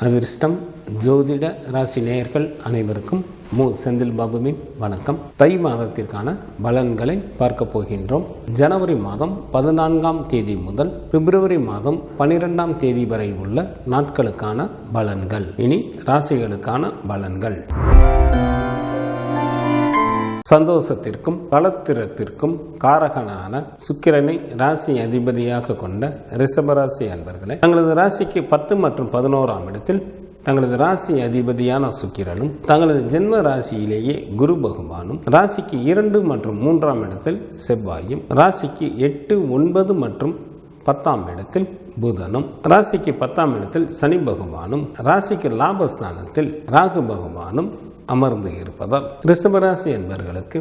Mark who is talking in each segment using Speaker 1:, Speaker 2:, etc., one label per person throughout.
Speaker 1: அதிர்ஷ்டம் ஜோதிட ராசி நேயர்கள் அனைவருக்கும் மு செந்தில் பாபுவின் வணக்கம். தை மாதத்திற்கான பலன்களை பார்க்க போகின்றோம். ஜனவரி மாதம் 14ஆம் தேதி முதல் பிப்ரவரி மாதம் 12ஆம் தேதி வரை உள்ள நாட்களுக்கான பலன்கள். இனி ராசிகளுக்கான பலன்கள். சந்தோஷத்திற்கும் பலத்திரத்திற்கும் காரகனான சுக்கிரனை ராசி அதிபதியாக கொண்ட ரிஷபராசி அன்பர்களே, தங்களது ராசிக்கு 10 மற்றும் 11ஆம் இடத்தில் தங்களது ராசி அதிபதியான சுக்கிரனும் தங்களது ஜென்ம ராசியிலேயே குரு பகவானும், ராசிக்கு 2 மற்றும் 3ஆம் இடத்தில் செவ்வாயும், ராசிக்கு 8, 9 மற்றும் 10ஆம் இடத்தில் புதனும், ராசிக்கு 10ஆம் இடத்தில் சனி பகவானும், ராசிக்கு லாபஸ்தானத்தில் ராகு பகவானும் அமர்ந்து இருப்பதால் ரிஷபராசி என்பவர்களுக்கு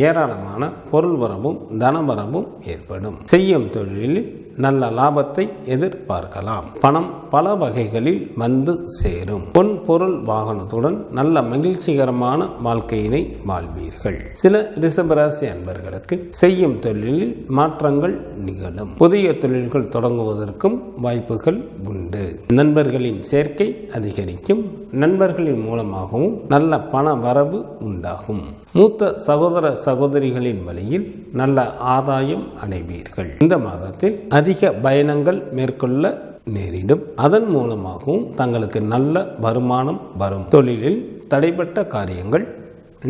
Speaker 1: ஏராளமான பொருள் வரவும் தனவரவும் ஏற்படும். செய்யும் தொழிலில் நல்ல லாபத்தை எதிர்பார்க்கலாம். பணம் பல வகைகளில் வந்து சேரும். பொன் பொருள் வாகனத்துடன் நல்ல மகிழ்ச்சிகரமான வாழ்க்கையினை வாழ்வீர்கள். சில ரிஷபராசி அன்பர்களுக்கு செய்யும் தொழிலில் மாற்றங்கள் நிகழும். புதிய தொழில்கள் தொடங்குவதற்கும் வாய்ப்புகள் உண்டு. நண்பர்களின் சேர்க்கை அதிகரிக்கும். நண்பர்களின் மூலமாகவும் நல்ல பண வரவு உண்டாகும். மூத்த சகோதர சகோதரிகளின் வழியில் நல்ல ஆதாயம் அடைவீர்கள். இந்த மாதத்தில் அதிக பயணங்கள் மேற்கொள்ள நேரிடும். அதன் மூலமாகவும் தங்களுக்கு நல்ல வருமானம் வரும். தொழிலில் தடைப்பட்ட காரியங்கள்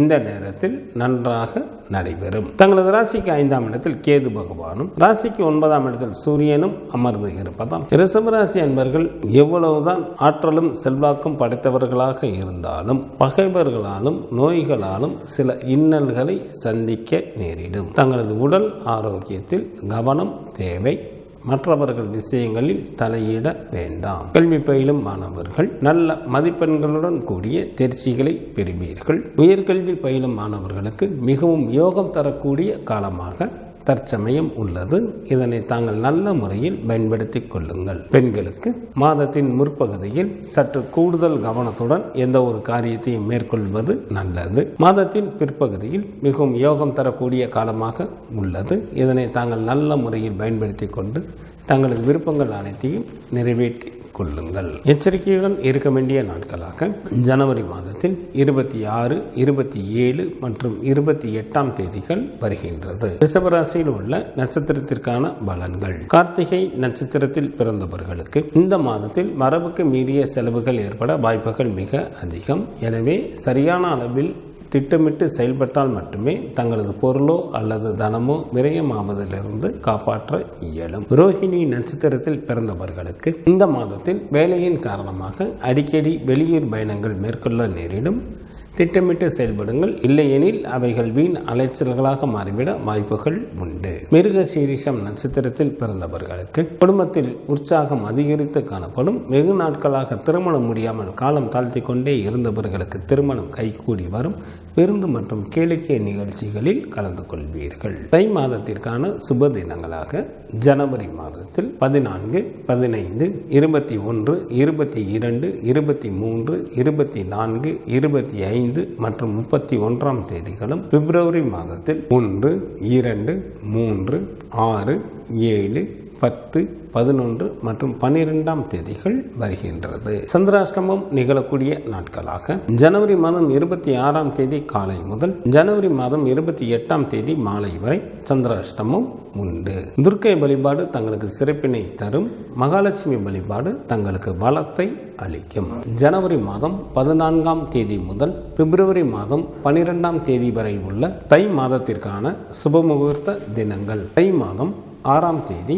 Speaker 1: இந்த நேரத்தில் நன்றாக நடைபெறும். தங்களது ராசிக்கு 5ஆம் இடத்தில் கேது பகவானும், ராசிக்கு 9ஆம் இடத்தில் சூரியனும் அமர்ந்து இருப்பதால் ரிஷபராசி அன்பர்கள் எவ்வளவுதான் ஆற்றலும் செல்வாக்கும் படைத்தவர்களாக இருந்தாலும் பகைவர்களாலும் நோய்களாலும் சில இன்னல்களை சந்திக்க நேரிடும். தங்களது உடல் ஆரோக்கியத்தில் கவனம் தேவை. மற்றவர்கள் விஷயங்களில் தலையிட வேண்டாம். கல்வி பயிலும் மாணவர்கள் நல்ல மதிப்பெண்களுடன் கூடிய தேர்ச்சிகளை பெறுவீர்கள். உயர்கல்வி பயிலும் மாணவர்களுக்கு மிகவும் யோகம் தரக்கூடிய காலமாக தற்சமயம் உள்ளது. இதனை தாங்கள் நல்ல முறையில் பயன்படுத்திக் கொள்ளுங்கள். பெண்களுக்கு மாதத்தின் முற்பகுதியில் சற்று கூடுதல் கவனத்துடன் எந்த ஒரு காரியத்தையும் மேற்கொள்வது நல்லது. மாதத்தின் பிற்பகுதியில் மிகவும் யோகம் தரக்கூடிய காலமாக உள்ளது. இதனை தாங்கள் நல்ல முறையில் பயன்படுத்தி கொண்டு தங்களது விருப்பங்கள் அனைத்தையும் நிறைவேற்றி கொள்ளுங்கள். எச்சரிக்கையுடன் இருக்க வேண்டிய நாட்களாக ஜனவரி மாதத்தில் 26, 27 மற்றும் 28ஆம் தேதிகள் வருகின்றது. ரிஷபராசியில் உள்ள நட்சத்திரத்திற்கான பலன்கள். கார்த்திகை நட்சத்திரத்தில் பிறந்தவர்களுக்கு இந்த மாதத்தில் மரபுக்கு மீறிய செலவுகள் ஏற்பட வாய்ப்புகள் மிக அதிகம். எனவே சரியான அளவில் திட்டமிட்டு செயல்பட்டால் மட்டுமே தங்களது பொருளோ அல்லது தனமோ விரயமாவதிலிருந்து காப்பாற்ற இயலும். ரோஹிணி நட்சத்திரத்தில் பிறந்தவர்களுக்கு இந்த மாதத்தில் வேலையின் காரணமாக அடிக்கடி வெளியூர் பயணங்கள் மேற்கொள்ள நேரிடும். திட்டமிட்டு செயல்படுங்கள். இல்லையெனில் அவைகள் வீண் அலைச்சல்களாக மாறிவிட வாய்ப்புகள் உண்டு. மிருக சீரிஷம் நட்சத்திரத்தில் பிறந்தவர்களுக்கு குடும்பத்தில் உற்சாகம் அதிகரித்து காணப்படும். வெகு நாட்களாக திருமணம் முடியாமல் காலம் தாழ்த்தி கொண்டே இருந்தவர்களுக்கு திருமணம் கைகூடி வரும். விருந்து மற்றும் கேளிக்கை நிகழ்ச்சிகளில் கலந்து கொள்வீர்கள். தை மாதத்திற்கான சுப தினங்களாக ஜனவரி மாதத்தில் 14, 15, 21, 22, 23, 24, 25 மற்றும் 31ஆம் தேதிகளும், பிப்ரவரி மாதத்தில் 1, 2, 3, 6, 7, 10, 11 மற்றும் 12ஆம் தேதிகள் வருகின்றது. சந்திராஷ்டமம் நிகழக்கூடிய நாட்களாக ஜனவரி மாதம் 26ஆம் தேதி காலை முதல் ஜனவரி மாதம் 28ஆம் தேதி மாலை வரை சந்திராஷ்டமம் உண்டு. துர்க்கை வழிபாடு தங்களுக்கு சிறப்பினை தரும். மகாலட்சுமி வழிபாடு தங்களுக்கு வளத்தை அளிக்கும். ஜனவரி மாதம் 14ஆம் தேதி முதல் பிப்ரவரி மாதம் 12ஆம் தேதி வரை உள்ள தை மாதத்திற்கான சுபமுகூர்த்த தினங்கள். தை மாதம் 6ஆம் தேதி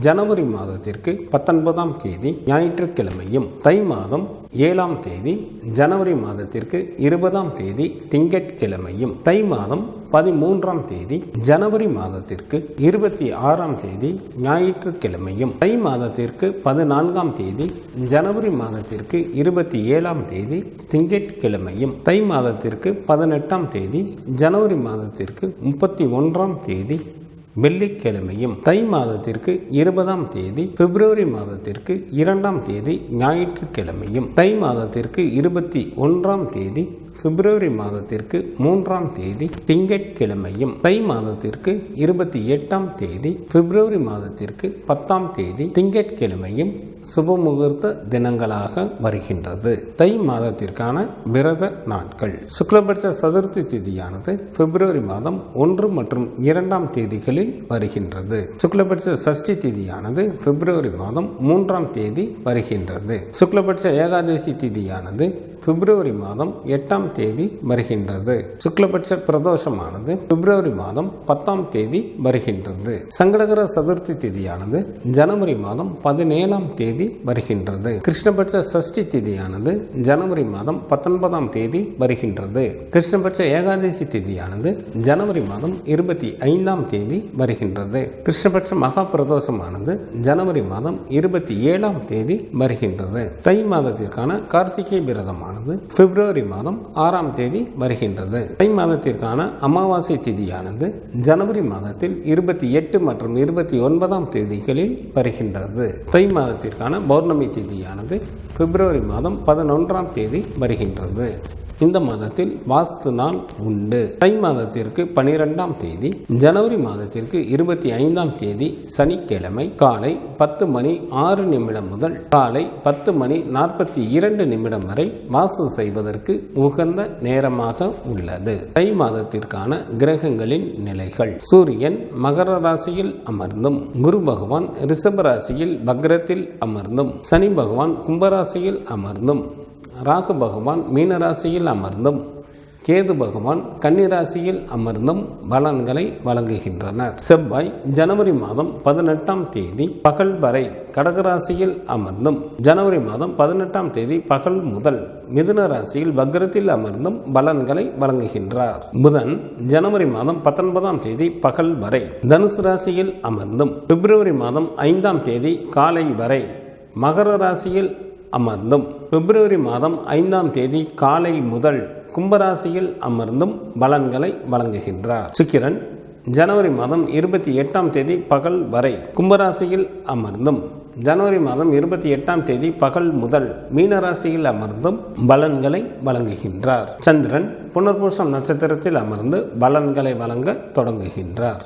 Speaker 1: ஜனவரி மாதத்திற்கு 19ஆம் தேதி ஞாயிற்றுக்கிழமையும், தை மாதம் 7ஆம் தேதி ஜனவரி மாதத்திற்கு 20ஆம் தேதி திங்கட்கிழமையும், தை மாதம் 13ஆம் தேதி ஜனவரி மாதத்திற்கு 26ஆம் தேதி ஞாயிற்றுக்கிழமையும், தை மாதத்திற்கு 14ஆம் தேதி ஜனவரி மாதத்திற்கு 27ஆம் தேதி திங்கட்கிழமையும், தை மாதத்திற்கு 18ஆம் தேதி ஜனவரி மாதத்திற்கு 31ஆம் தேதி வெள்ளிக்கிழமையும், தை மாதத்திற்கு 20ஆம் தேதி பிப்ரவரி மாதத்திற்கு 2ஆம் தேதி ஞாயிற்றுக்கிழமையும், தை மாதத்திற்கு 21ஆம் தேதி பிப்ரவரி மாதத்திற்கு 3ஆம் தேதி திங்கட்கிழமையும், தை மாதத்திற்கு 28ஆம் தேதி பிப்ரவரி மாதத்திற்கு 10ஆம் தேதி திங்கட்கிழமையும் சுபமுகூர்த்த தினங்களாக வருகின்றது. தை மாதத்திற்கான விரத நாட்கள். சுக்லபட்ச சதுர்த்தி திதியானது பிப்ரவரி மாதம் 1 மற்றும் 2ஆம் தேதிகளில் வருகின்றது. சுக்லபட்ச சஷ்டி திதியானது பிப்ரவரி மாதம் 3ஆம் தேதி வருகின்றது. சுக்லபட்ச ஏகாதசி திதியானது பிப்ரவரி மாதம் 8ஆம் தேதி வருகின்றது. சுக்லபட்ச பிரதோஷமானது பிப்ரவரி மாதம் 10ஆம் தேதி வருகின்றது. சங்கடகர சதுர்த்தி திதியானது ஜனவரி மாதம் 17ஆம் தேதி வருகின்றது. கிருஷ்ணபட்ச சஷ்டி திதியானது ஜனவரி மாதம் 19ஆம் தேதி வருகின்றது. கிருஷ்ணபட்ச ஏகாதசி திதியானது ஜனவரி மாதம் 25ஆம் தேதி வருகின்றது. கிருஷ்ணபட்ச மகா பிரதோஷமானது ஜனவரி மாதம் 27ஆம் தேதி வருகின்றது. தை மாதத்திற்கான கார்த்திகை விரதம் பிப்ரவரி மாதம் 6ஆம் தேதி வருகின்றது. தை மாதத்திற்கான அமாவாசை திதியானது ஜனவரி மாதத்தில் 28 மற்றும் 29ஆம் தேதிகளில் வருகின்றது. தை மாதத்திற்கான பௌர்ணமி திதியானது பிப்ரவரி மாதம் 11ஆம் தேதி வருகின்றது. இந்த மாதத்தில் வாஸ்து நாள் உண்டு. தை மாதத்திற்கு 12ஆம் தேதி, ஜனவரி மாதத்திற்கு 25ஆம் தேதி சனிக்கிழமை காலை 10:06 முதல் காலை 10:42 வரை வாஸ்து செய்வதற்கு உகந்த நேரமாக உள்ளது. தை மாதத்திற்கான கிரகங்களின் நிலைகள். சூரியன் மகர ராசியில் அமர்ந்தும், குரு பகவான் ரிஷப ராசியில் வக்ரத்தில் அமர்ந்தும், சனி பகவான் கும்பராசியில் அமர்ந்தும், ராகு பகவான் மீனராசியில் அமர்ந்தும், கேது பகவான் கன்னிராசியில் அமர்ந்தும் பலன்களை வழங்குகின்றனர். செவ்வாய் ஜனவரி மாதம் 18ஆம் தேதி பகல் வரை கடகராசியில் அமர்ந்தும், ஜனவரி மாதம் 18ஆம் தேதி பகல் முதல் மிதுன ராசியில் வக்ரத்தில் அமர்ந்தும் பலன்களை வழங்குகின்றார். புதன் ஜனவரி மாதம் 19ஆம் தேதி பகல் வரை தனுசு ராசியில் அமர்ந்தும், பிப்ரவரி மாதம் 5ஆம் தேதி காலை வரை மகர ராசியில் அமர்ந்தும், பிப்ரவரி மாதம் 5ஆம் தேதி காலை முதல் கும்பராசியில் அமர்ந்தும் பலன்களை வழங்குகின்றார். சுக்கிரன் ஜனவரி மாதம் 28ஆம் தேதி பகல் வரை கும்பராசியில் அமர்ந்தும், ஜனவரி மாதம் 28ஆம் தேதி பகல் முதல் மீனராசியில் அமர்ந்தும் பலன்களை வழங்குகின்றார். சந்திரன் புனர்பூசம் நட்சத்திரத்தில் அமர்ந்து பலன்களை வழங்க தொடங்குகின்றார்.